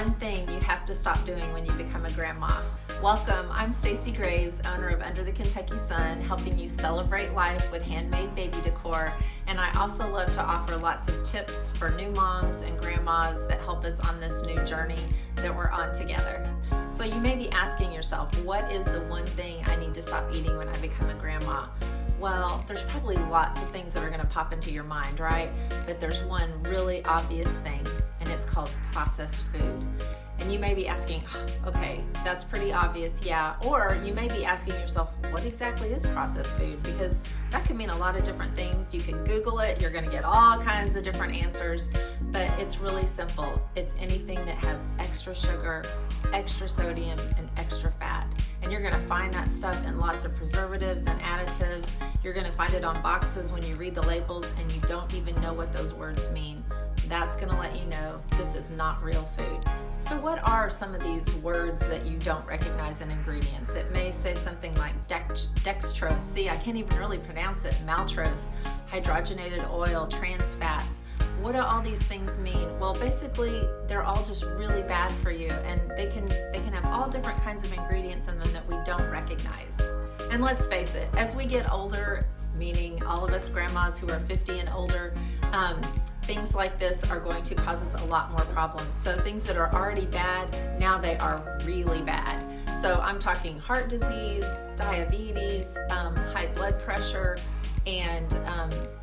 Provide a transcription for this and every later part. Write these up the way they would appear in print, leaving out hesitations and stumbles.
one thing you have to stop doing when you become a grandma. Welcome, I'm Stacy Graves, owner of Under the Kentucky Sun, helping you celebrate life with handmade baby decor. And I also love to offer lots of tips for new moms and grandmas that help us on this new journey that we're on together. So you may be asking yourself, what is the one thing I need to stop eating when I become a grandma? Well, there's probably lots of things that are going to pop into your mind, right? But there's one really obvious thing, and it's called processed food. And you may be asking, okay, that's pretty obvious, yeah. Or you may be asking yourself, what exactly is processed food? Because that could mean a lot of different things. You can Google it, you're gonna get all kinds of different answers, but it's really simple. It's anything that has extra sugar, extra sodium, and extra fat. And you're gonna find that stuff in lots of preservatives and additives. You're gonna find it on boxes when you read the labels and you don't even know what those words mean. That's gonna let you know this is not real food. So what are some of these words that you don't recognize in ingredients? It may say something like dextrose. See, I can't even really pronounce it. Maltose, hydrogenated oil, trans fats. What do all these things mean? Well, basically, they're all just really bad for you, and they can have all different kinds of ingredients in them that we don't recognize. And let's face it, as we get older, meaning all of us grandmas who are 50 and older, things like this are going to cause us a lot more problems. So things that are already bad, now they are really bad. So I'm talking heart disease, diabetes, high blood pressure, and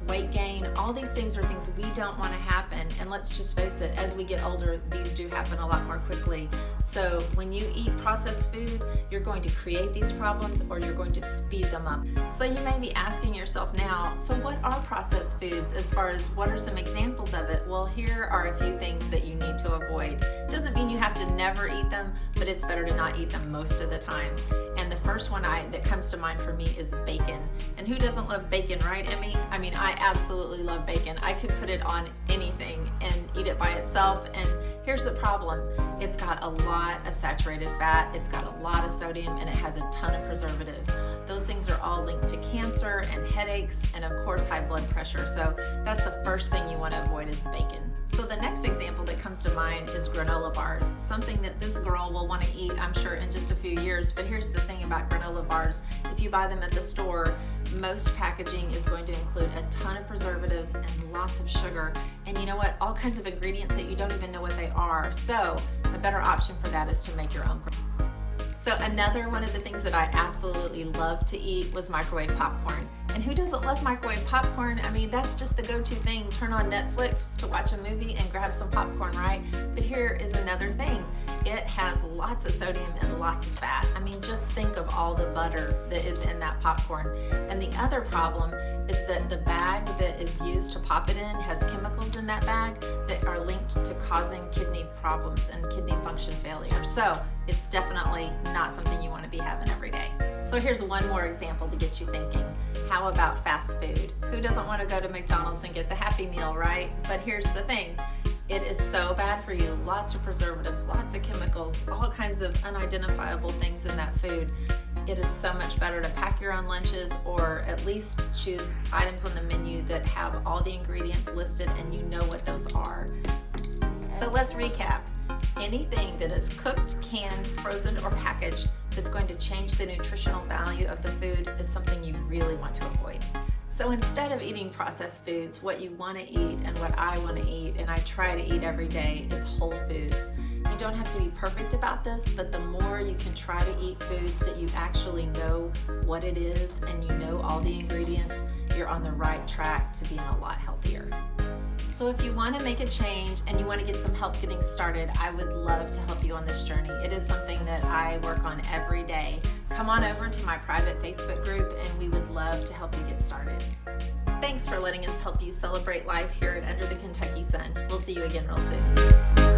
weight gain. All these things are things we don't want to happen. And let's just face it, as we get older, these do happen a lot more quickly. So when you eat processed food, you're going to create these problems or you're going to speed them up. So you may be asking yourself now, so what are processed foods as far as what are some examples of it? Well, here are a few things that you need to avoid. Doesn't mean you have to never eat them, but it's better to not eat them most of the time. And the first one that comes to mind for me is bacon. And who doesn't love bacon, right, Emmy? I mean, I absolutely love bacon. I could put it on anything and eat it by itself. And here's the problem. It's got a lot of saturated fat, it's got a lot of sodium, and it has a ton of preservatives. Those things are all linked to cancer and headaches and of course high blood pressure. So that's the first thing you want to avoid is bacon. So the next example that comes to mind is granola bars, something that this girl will want to eat, I'm sure, in just a few years. But here's the thing about granola bars. If you buy them at the store, most packaging is going to include a ton of preservatives and lots of sugar. And you know what? All kinds of ingredients that you don't even know what they are. So a better option for that is to make your own. So another one of the things that I absolutely love to eat was microwave popcorn. And who doesn't love microwave popcorn? I mean, that's just the go-to thing. Turn on Netflix to watch a movie and grab some popcorn, right? But here is another thing. It has lots of sodium and lots of fat. I mean, just think of all the butter that is in that popcorn. And the other problem is that the bag that is used to pop it in has chemicals in that bag that are linked to causing kidney problems and kidney function failure. So it's definitely not something you want to be having every day. So here's one more example to get you thinking. How about fast food? Who doesn't want to go to McDonald's and get the Happy Meal, right? But here's the thing. It is so bad for you. Lots of preservatives, lots of chemicals, all kinds of unidentifiable things in that food. It is so much better to pack your own lunches or at least choose items on the menu that have all the ingredients listed and you know what those are. So let's recap. Anything that is cooked, canned, frozen, or packaged that's going to change the nutritional value of the food is something you really want to avoid. So instead of eating processed foods, what you want to eat and what I want to eat and I try to eat every day is whole foods. You don't have to be perfect about this, but the more you can try to eat foods that you actually know what it is and you know all the ingredients, you're on the right track to being a lot healthier. So if you want to make a change and you want to get some help getting started, I would love to help you on this journey. It is something that I work on every day. Come on over to my private Facebook group and we would love to help you get started. Thanks for letting us help you celebrate life here at Under the Kentucky Sun. We'll see you again real soon.